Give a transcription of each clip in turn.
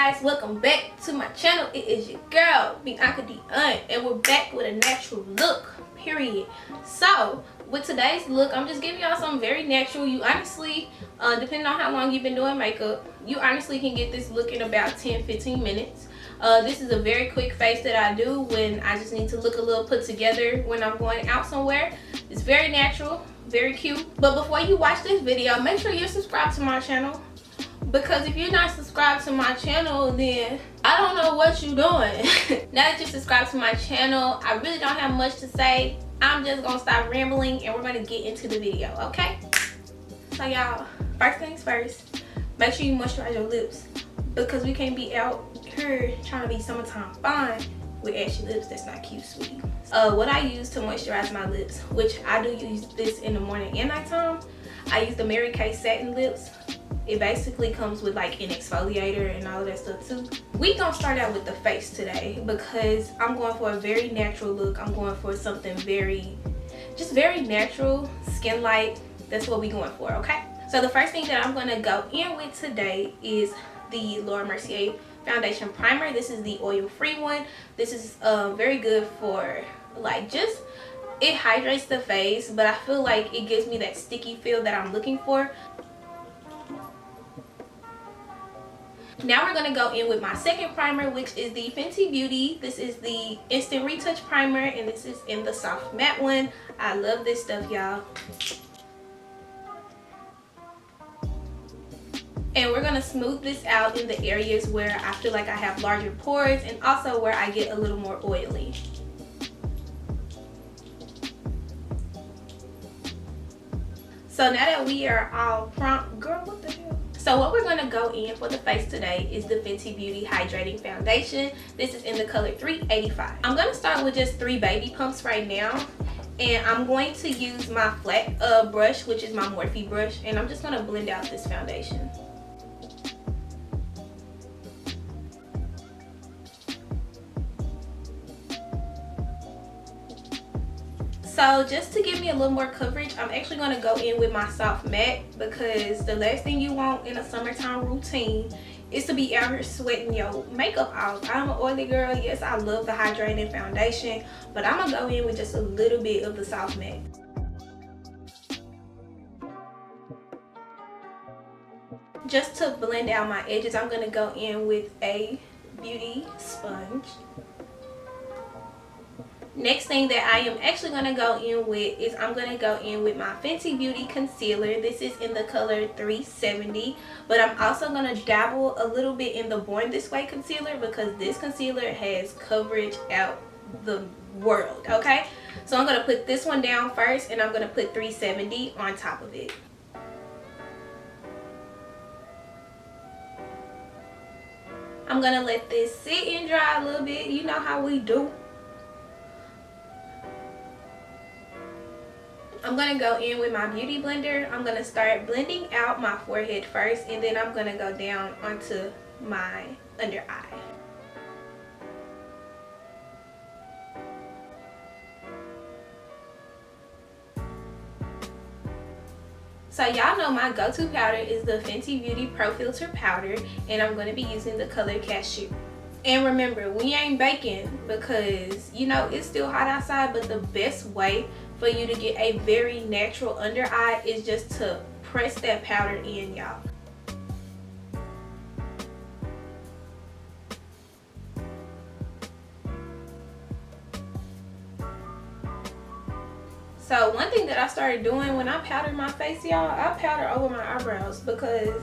guys, welcome back to my channel. It is your girl Bionka Deyon, and we're back with a natural look, period. So with today's look, I'm just giving y'all something very natural. You honestly, depending on how long you've been doing makeup, you honestly can get this look in about 10-15 minutes. This is a very quick face that I do when I just need to look a little put together when I'm going out somewhere. It's very natural, very cute. But before you watch this video, make sure you're subscribed to my channel, because if you're not subscribed to my channel, then I don't know what you're doing. Now that you're subscribed to my channel, I really don't have much to say. I'm just gonna stop rambling and we're gonna get into the video, okay? So y'all, first things first, make sure you moisturize your lips, because we can't be out here trying to be summertime fine with ashy lips. That's not cute, sweetie. What I use to moisturize my lips, which I do use this in the morning and nighttime, I use the Mercier Satin lips. It basically comes with like an exfoliator and all of that stuff too. We gonna start out with the face today because I'm going for a very natural look. I'm going for something very natural, skin light. That's what we going for, okay? So the first thing that I'm gonna go in with today is the Mercier foundation primer. This is the oil-free one. This is very good for like just, it hydrates the face, but I feel like it gives me that sticky feel that I'm looking for. Now we're going to go in with my second primer, which is the Fenty Beauty. This is the Instant Retouch Primer, and this is in the soft matte one. I love this stuff, y'all. And we're going to smooth this out in the areas where I feel like I have larger pores and also where I get a little more oily. So now that we are all prompt, girl, what the hell? So what we're going to go in for the face today is the Fenty Beauty Hydrating Foundation. This is in the color 385. I'm going to start with just 3 baby pumps right now. And I'm going to use my flat brush, which is my Morphe brush. And I'm just going to blend out this foundation. So just to give me a little more coverage, I'm actually going to go in with my soft matte, because the last thing you want in a summertime routine is to be out here sweating your makeup off. I'm an oily girl. Yes, I love the hydrating foundation, but I'm going to go in with just a little bit of the soft matte. Just to blend out my edges, I'm going to go in with a beauty sponge. Next thing that I am actually going to go in with is I'm going to go in with my Fenty Beauty concealer. This is in the color 370, but I'm also going to dabble a little bit in the Born This Way concealer, because this concealer has coverage out the world, okay? So I'm going to put this one down first, and I'm going to put 370 on top of it. I'm going to let this sit and dry a little bit. You know how we do. I'm going to go in with my beauty blender. I'm going to start blending out my forehead first, and then I'm going to go down onto my under eye. So y'all know my go-to powder is the Fenty Beauty Pro Filter powder, and I'm going to be using the color Cashew. And remember, we ain't baking, because you know it's still hot outside, but the best way for you to get a very natural under eye is just to press that powder in, y'all. So one thing that I started doing when I powdered my face, y'all, I powder over my eyebrows, because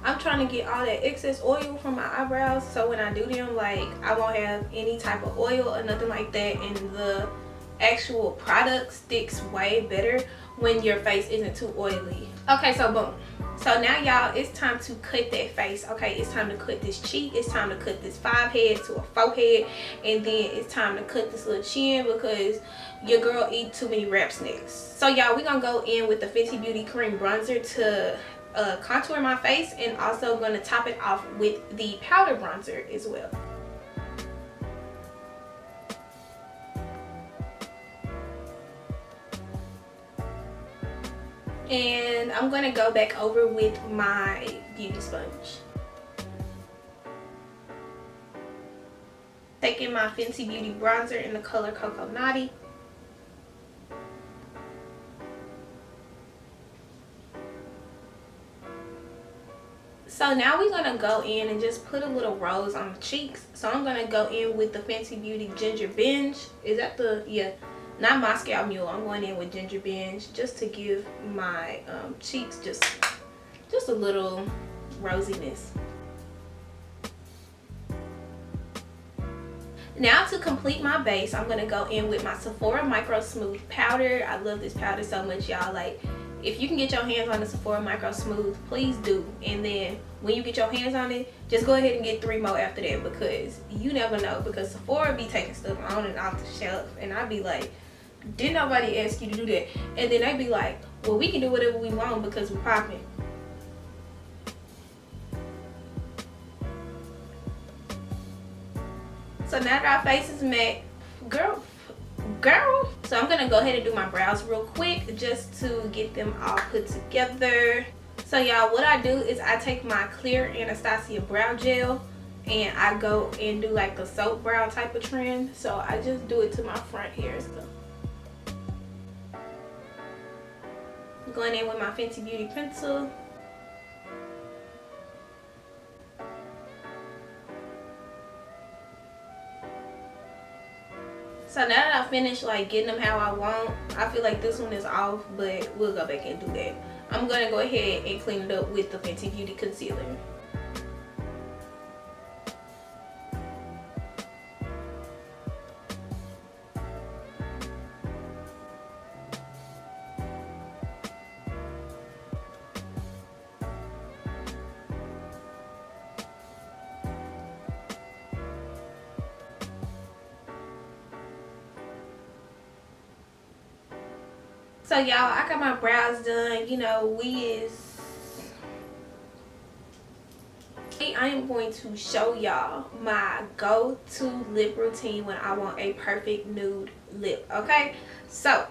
I'm trying to get all that excess oil from my eyebrows, so when I do them, like, I won't have any type of oil or nothing like that, and the actual product sticks way better when your face isn't too oily. Okay, so boom. So now y'all, it's time to cut that face, okay? It's time to cut this cheek, it's time to cut this 5 head to a 4 head, and then it's time to cut this little chin, because your girl eat too many wrap snacks. So y'all, we're gonna go in with the Fenty Beauty Cream Bronzer to contour my face, and also going to top it off with the powder bronzer as well. And I'm going to go back over with my beauty sponge. Taking my Fenty Beauty bronzer in the color Coco Naughty. So now we're going to go in and just put a little rose on the cheeks. So I'm going to go in with the Fenty Beauty Ginger Binge. Is that the, yeah, not Moscow Mule. I'm going in with Ginger Binge just to give my cheeks just a little rosiness. Now to complete my base, I'm going to go in with my Sephora Micro Smooth Powder. I love this powder so much, y'all. Like, if you can get your hands on the Sephora Micro Smooth, please do. And then when you get your hands on it, just go ahead and get 3 more after that, because you never know. Because Sephora be taking stuff on and off the shelf, and I be like, didn't nobody ask you to do that? And then they be like, well, we can do whatever we want because we're popping. So now that our face is matte, girl. So I'm gonna go ahead and do my brows real quick just to get them all put together. So y'all, what I do is I take my clear Anastasia brow gel and I go and do like the soap brow type of trend. So I just do it to my front here and stuff. Going in with my Fenty Beauty pencil. So now that I finished like getting them how I want, I feel like this one is off, but we'll go back and do that. I'm gonna go ahead and clean it up with the Fenty Beauty concealer. So y'all, I got my brows done. You know, I am going to show y'all my go-to lip routine when I want a perfect nude lip, okay? So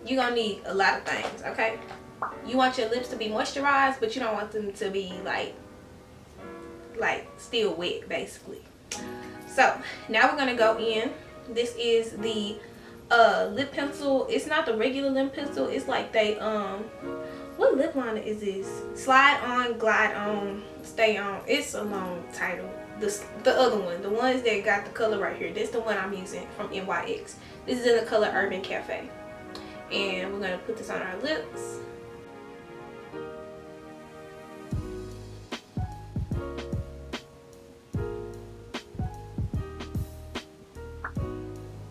you're gonna need a lot of things, okay? You want your lips to be moisturized, but you don't want them to be like still wet, basically. So now we're gonna go in. This is the lip pencil. It's not the regular lip pencil. It's like they what lip liner is this? Slide on, glide on, stay on. It's a long title. The other one, the ones that got the color right here, this is the one I'm using from NYX. This is in the color Urban Cafe, and we're gonna put this on our lips.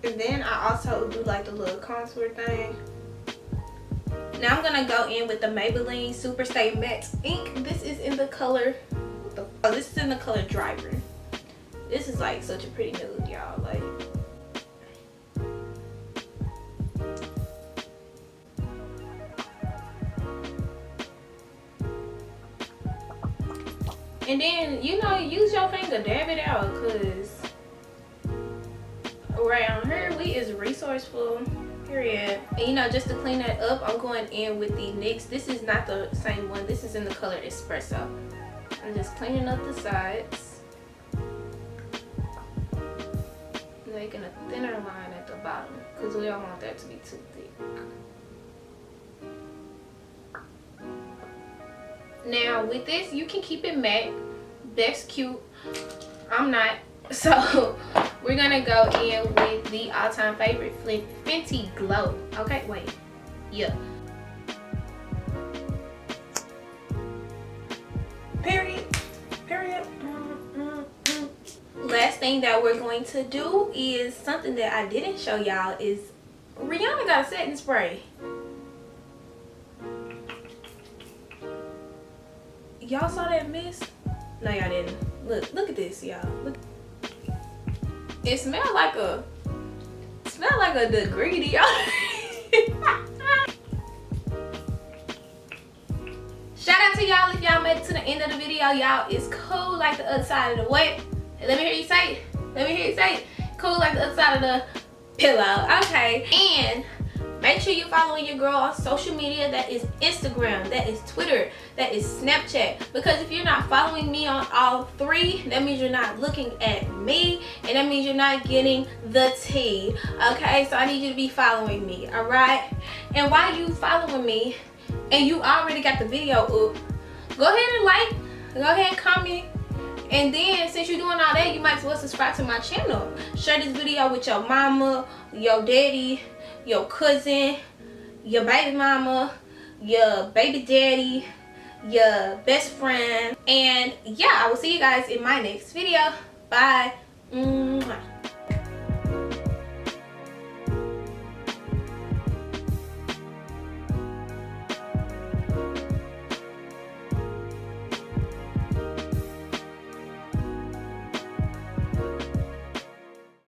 And then I also do like the little contour thing. Now I'm gonna go in with the Maybelline Super Stay Matte Ink. This is in the color, this is in the color Driver. This is like such a pretty nude, y'all. Like, and then, you know, use your finger, dab it out, cause around here we is resourceful, period. And you know, just to clean that up, I'm going in with the NYX. This is not the same one. This is in the color Espresso. I'm just cleaning up the sides, making a thinner line at the bottom because we don't want that to be too thick. Now with this, you can keep it matte. That's cute. I'm not. So we're gonna go in with the all-time favorite Fenty Glow. Okay, wait. Yeah. Period. Last thing that we're going to do is something that I didn't show y'all is Rihanna got a setting spray. Y'all saw that mist? No, y'all didn't. Look at this, y'all. Look. It smelled like a degree, y'all. Shout out to y'all if y'all made it to the end of the video. Y'all, it's cool like the other side of the what? Let me hear you say it. Let me hear you say it. Cool like the other side of the pillow. Okay. And Make sure you're following your girl on social media. That is Instagram, that is Twitter, that is Snapchat. Because if you're not following me on all three, that means you're not looking at me, and that means you're not getting the tea. Okay, so I need you to be following me, alright? And while you following me and you already got the video up, go ahead and like, go ahead and comment. And then, since you're doing all that, you might as well subscribe to my channel. Share this video with your mama, your daddy, your cousin, your baby mama, your baby daddy, your best friend. And yeah, I will see you guys in my next video. Bye. Mwah.